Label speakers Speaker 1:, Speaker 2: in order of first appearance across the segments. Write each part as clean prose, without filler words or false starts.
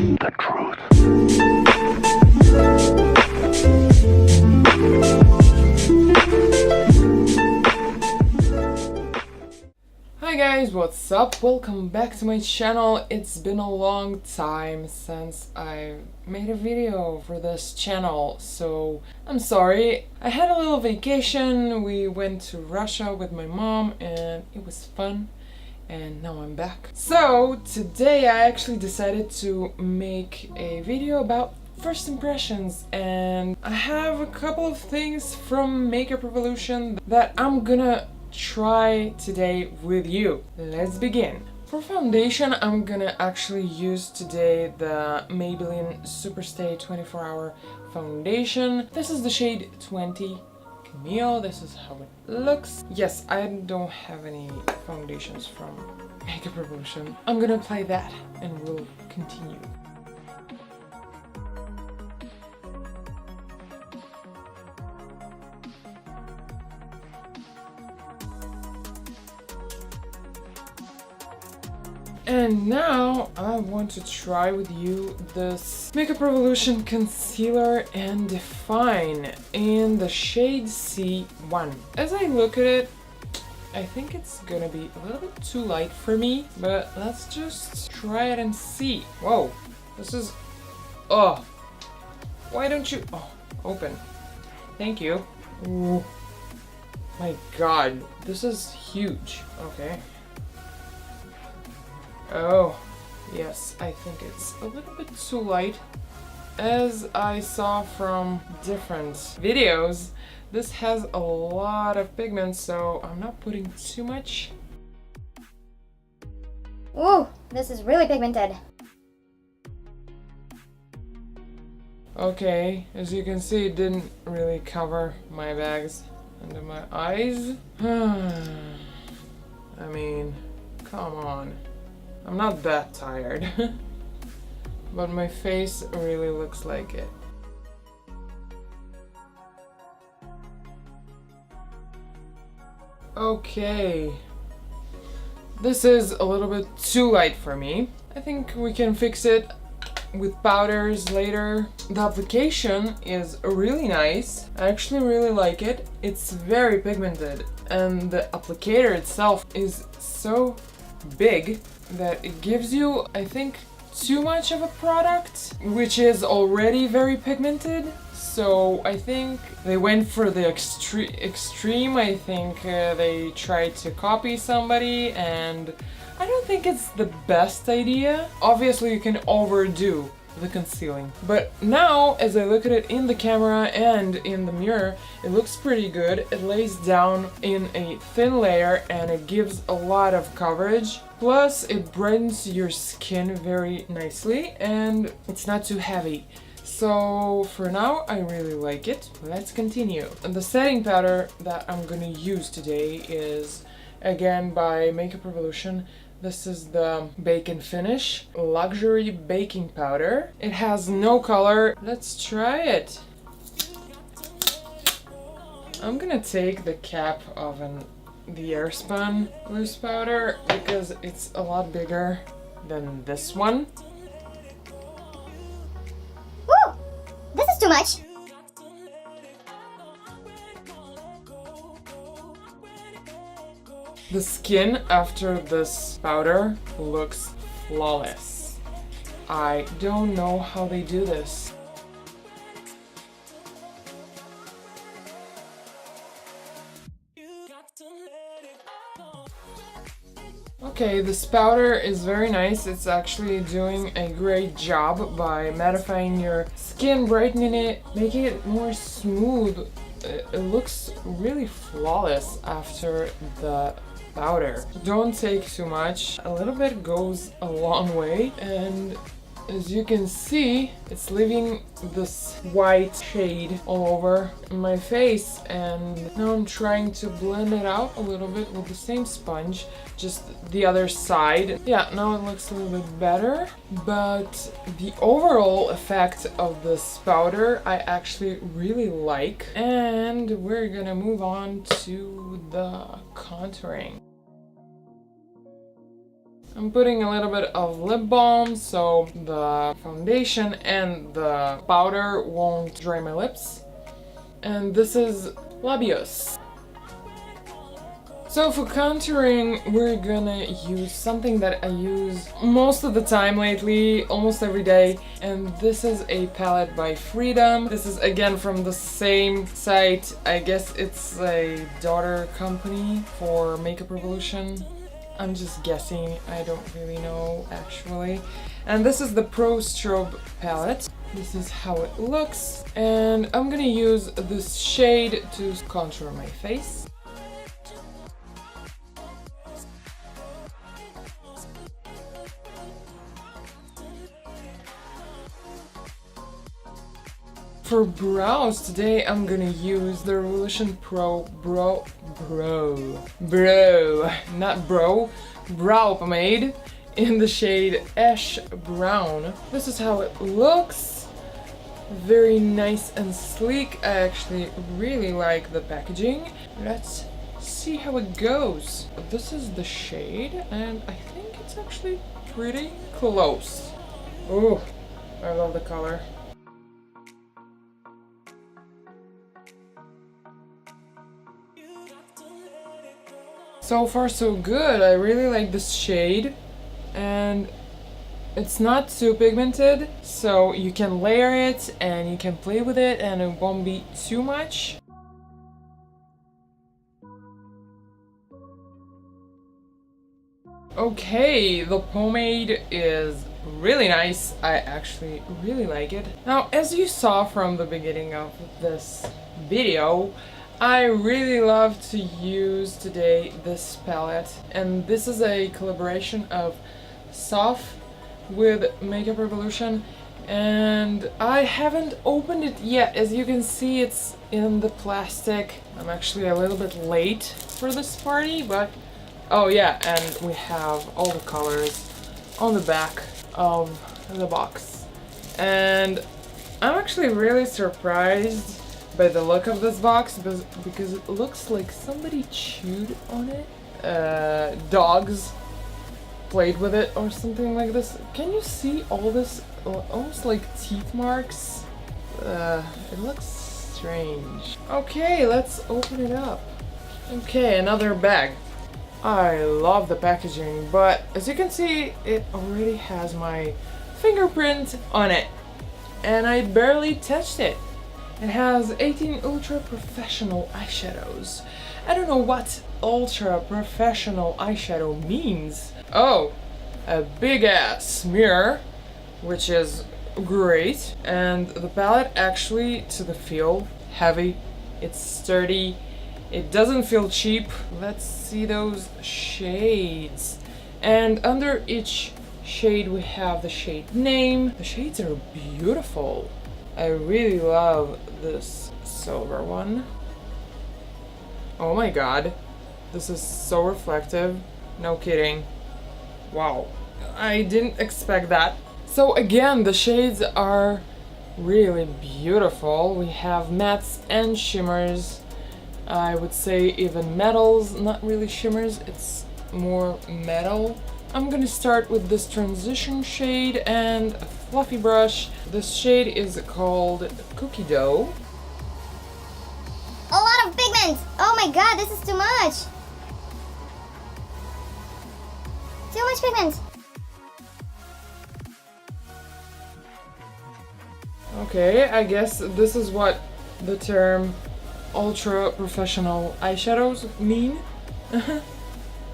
Speaker 1: the truth.
Speaker 2: Hi guys, what's up? Welcome back to my channel. It's been a long time since I made a video for this channel, so I'm sorry. I had a little vacation. We went to Russia with my mom and it was fun. And now I'm back. So today I actually decided to make a video about first impressions, and I have a couple of things from Makeup Revolution that I'm gonna try today with you. Let's begin. For foundation, I'm gonna actually use today the Maybelline Superstay 24-Hour Foundation. This is the shade 20 Camille. This is how it looks. Yes, I don't have any foundations from Makeup Revolution. I'm gonna apply that and we'll continue. And now I want to try with you this Makeup Revolution Concealer and Define in the shade C1. As I look at it, I think it's gonna be a little bit too light for me, but let's just try it and see. Whoa, this is... Oh, why don't you... Oh, open. Thank you. Ooh. My god, this is huge. Okay. Oh, yes, I think it's a little bit too light. As I saw from different videos, this has a lot of pigment, so I'm not putting too much.
Speaker 3: Ooh, this is really pigmented.
Speaker 2: Okay, as you can see, it didn't really cover my bags under my eyes. I mean, come on. I'm not that tired, but my face really looks like it. Okay, this is a little bit too light for me. I think we can fix it with powders later. The application is really nice. I actually really like it. It's very pigmented, and the applicator itself is so big that it gives you, I think, too much of a product, which is already very pigmented. So I think they went for the extreme. I think they tried to copy somebody, and I don't think it's the best idea. Obviously you can overdo the concealing, but now as I look at it in the camera and in the mirror, it looks pretty good. It lays down in a thin layer and it gives a lot of coverage. Plus it brightens your skin very nicely and it's not too heavy. So for now I really like it. Let's continue. And the setting powder that I'm gonna use today is again by Makeup Revolution. This is the Bake and Finish Luxury Baking Powder. It has no color. Let's try it. I'm gonna take the cap of the Airspun loose powder because it's a lot bigger than this one.
Speaker 3: Woo! This is too much.
Speaker 2: The skin after this powder looks flawless. I don't know how they do this. Okay, this powder is very nice. It's actually doing a great job by mattifying your skin, brightening it, making it more smooth. It looks really flawless after the powder. Don't take too much. A little bit goes a long way, and as you can see, it's leaving this white shade all over my face, and now I'm trying to blend it out a little bit with the same sponge, just the other side. Yeah, now it looks a little bit better, but the overall effect of this powder I actually really like. And we're gonna move on to the contouring. I'm putting a little bit of lip balm so the foundation and the powder won't dry my lips. And this is Labios. So for contouring, we're gonna use something that I use most of the time lately, almost every day. And this is a palette by Freedom. This is again from the same site. I guess it's a daughter company for Makeup Revolution. I'm just guessing, I don't really know actually. And this is the Pro Strobe palette. This is how it looks. And I'm gonna use this shade to contour my face. For brows today, I'm gonna use the Revolution Pro Brow pomade in the shade Ash Brown. This is how it looks. Very nice and sleek. I actually really like the packaging. Let's see how it goes. This is the shade, and I think it's actually pretty close. Oh, I love the color. So far so good. I really like this shade, and it's not too pigmented, so you can layer it and you can play with it and it won't be too much. Okay, the pomade is really nice. I actually really like it. Now, as you saw from the beginning of this video, I really love to use today this palette, and this is a collaboration of Soft with Makeup Revolution, and I haven't opened it yet. As you can see, it's in the plastic. I'm actually a little bit late for this party, but oh yeah, and we have all the colors on the back of the box. And I'm actually really surprised by the look of this box because it looks like somebody chewed on it. Dogs played with it or something like this. Can you see all this almost like teeth marks? It looks strange. Okay, let's open it up. Okay, another bag. I love the packaging, but as you can see, it already has my fingerprint on it, and I barely touched it. It has 18 ultra professional eyeshadows. I don't know what ultra professional eyeshadow means. Oh, a big ass mirror, which is great. And the palette actually, to the feel, heavy, it's sturdy, it doesn't feel cheap. Let's see those shades. And under each shade we have the shade name. The shades are beautiful. I really love this silver one. Oh my god, this is so reflective. No kidding. Wow, I didn't expect that. So again, the shades are really beautiful. We have mattes and shimmers. I would say even metals, not really shimmers, it's more metal. I'm gonna start with this transition shade and a fluffy brush. This shade is called Cookie Dough.
Speaker 3: A lot of pigment! Oh my god, this is too much! Too much pigment!
Speaker 2: Okay, I guess this is what the term ultra professional eyeshadows mean.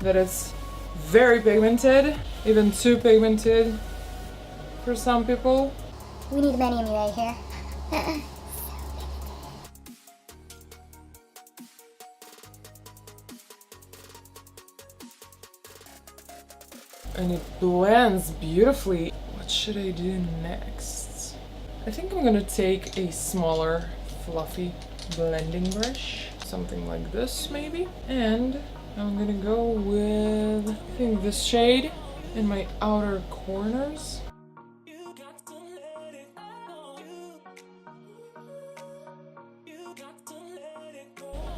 Speaker 2: That it's very pigmented, even too pigmented for some people.
Speaker 3: We need many right here.
Speaker 2: And it blends beautifully. What should I do next? I think I'm gonna take a smaller, fluffy blending brush. Something like this, maybe. And I'm gonna go with, I think, this shade in my outer corners.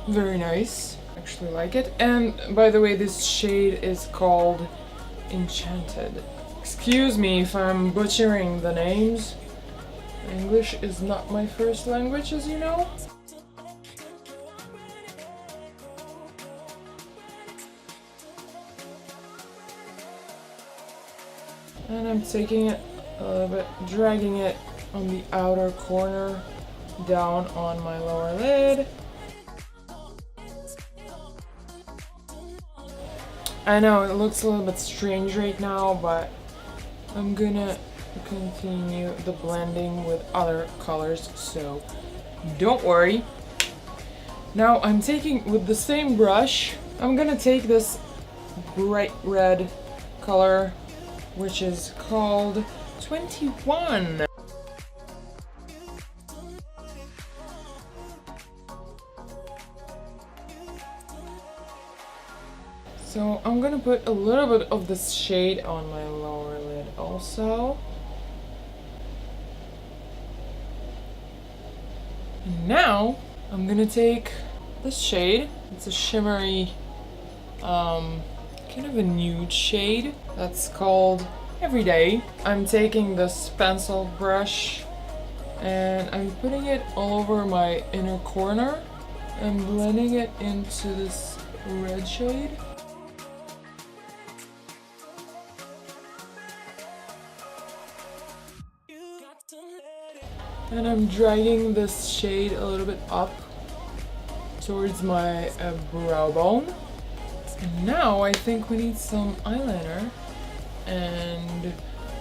Speaker 2: Very nice. Actually like it. And by the way, this shade is called Enchanted. Excuse me if I'm butchering the names. English is not my first language, as you know. And I'm taking it a little bit, dragging it on the outer corner down on my lower lid. I know it looks a little bit strange right now, but I'm gonna continue the blending with other colors, so don't worry. Now I'm taking, with the same brush, I'm gonna take this bright red color, which is called 21. So I'm gonna put a little bit of this shade on my lower lid also. And now I'm gonna take this shade. It's a shimmery, kind of a nude shade that's called Everyday. I'm taking this pencil brush and I'm putting it all over my inner corner and blending it into this red shade. And I'm dragging this shade a little bit up towards my brow bone. And now I think we need some eyeliner and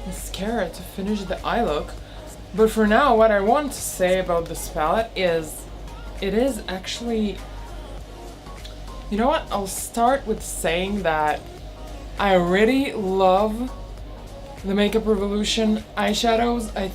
Speaker 2: mascara to finish the eye look. But for now, what I want to say about this palette is it is actually... You know what? I'll start with saying that I really love the Makeup Revolution eyeshadows. I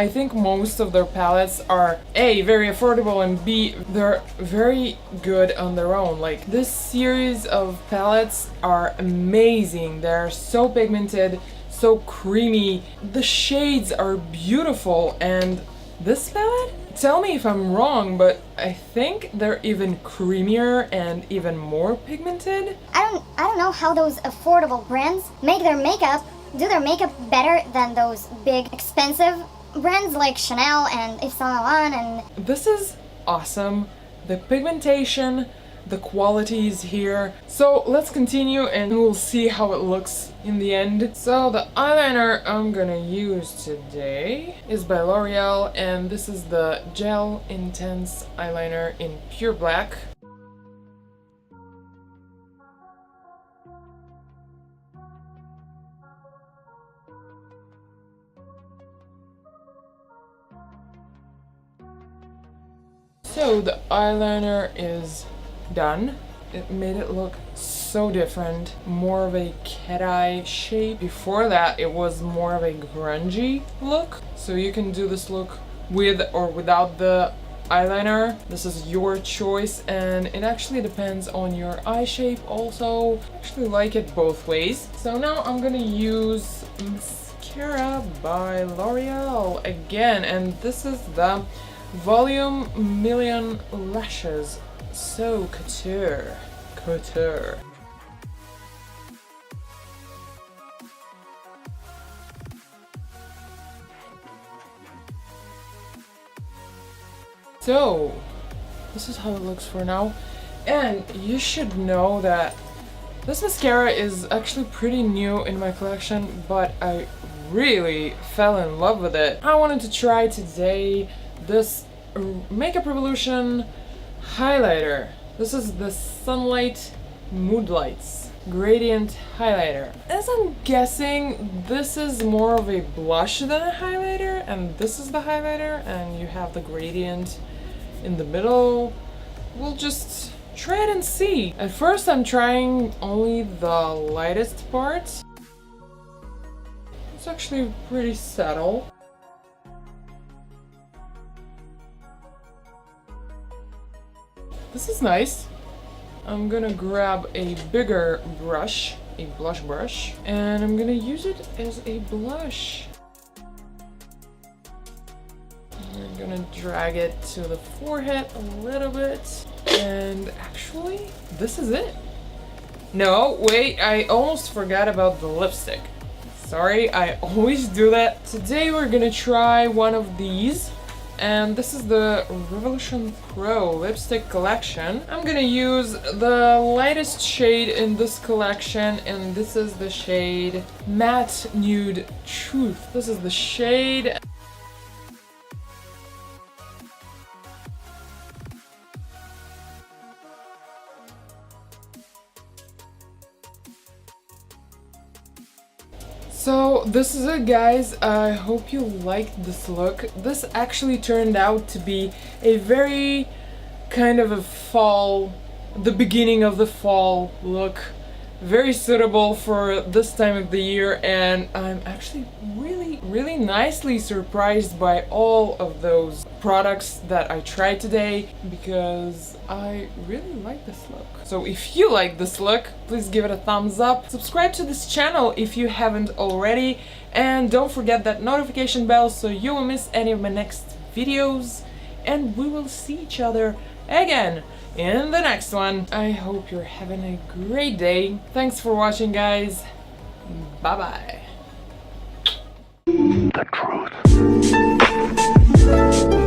Speaker 2: think most of their palettes are A, very affordable, and B, they're very good on their own. Like, this series of palettes are amazing. They're so pigmented, so creamy. The shades are beautiful, and this palette? Tell me if I'm wrong, but I think they're even creamier and even more pigmented.
Speaker 3: I don't know how those affordable brands make their makeup, do their makeup better than those big expensive brands like Chanel and Yves Saint Laurent and...
Speaker 2: This is awesome. The pigmentation, the qualities here. So let's continue and we'll see how it looks in the end. So the eyeliner I'm gonna use today is by L'Oreal, and this is the Gel Intense Eyeliner in Pure Black. So the eyeliner is done. It made it look so different, more of a cat eye shape. Before that it was more of a grungy look. So you can do this look with or without the eyeliner. This is your choice, and it actually depends on your eye shape also. I actually like it both ways. So now I'm gonna use mascara by L'Oreal again, and this is the Volume Million Lashes. So couture. So this is how it looks for now, and you should know that this mascara is actually pretty new in my collection, but I really fell in love with it. I wanted to try today this Makeup Revolution highlighter. This is the Sunlight Mood Lights Gradient Highlighter. As I'm guessing, this is more of a blush than a highlighter, and this is the highlighter, and you have the gradient in the middle. We'll just try it and see. At first I'm trying only the lightest part. It's actually pretty subtle. This is nice. I'm gonna grab a bigger brush, a blush brush, and I'm gonna use it as a blush. I'm gonna drag it to the forehead a little bit, and actually, this is it. No, wait, I almost forgot about the lipstick. Sorry, I always do that. Today we're gonna try one of these. And this is the Revolution Pro lipstick collection. I'm gonna use the lightest shade in this collection, and this is the shade Matte Nude Truth. This is the shade. So this is it, guys. I hope you liked this look. This actually turned out to be a very kind of a fall, the beginning of the fall look. Very suitable for this time of the year, and I'm actually really nicely surprised by all of those products that I tried today, because I really like this look. So if you like this look, please give it a thumbs up, subscribe to this channel if you haven't already, and don't forget that notification bell so you won't miss any of my next videos, and we will see each other again in the next one. I hope you're having a great day. Thanks for watching, guys. Bye bye.
Speaker 1: The truth.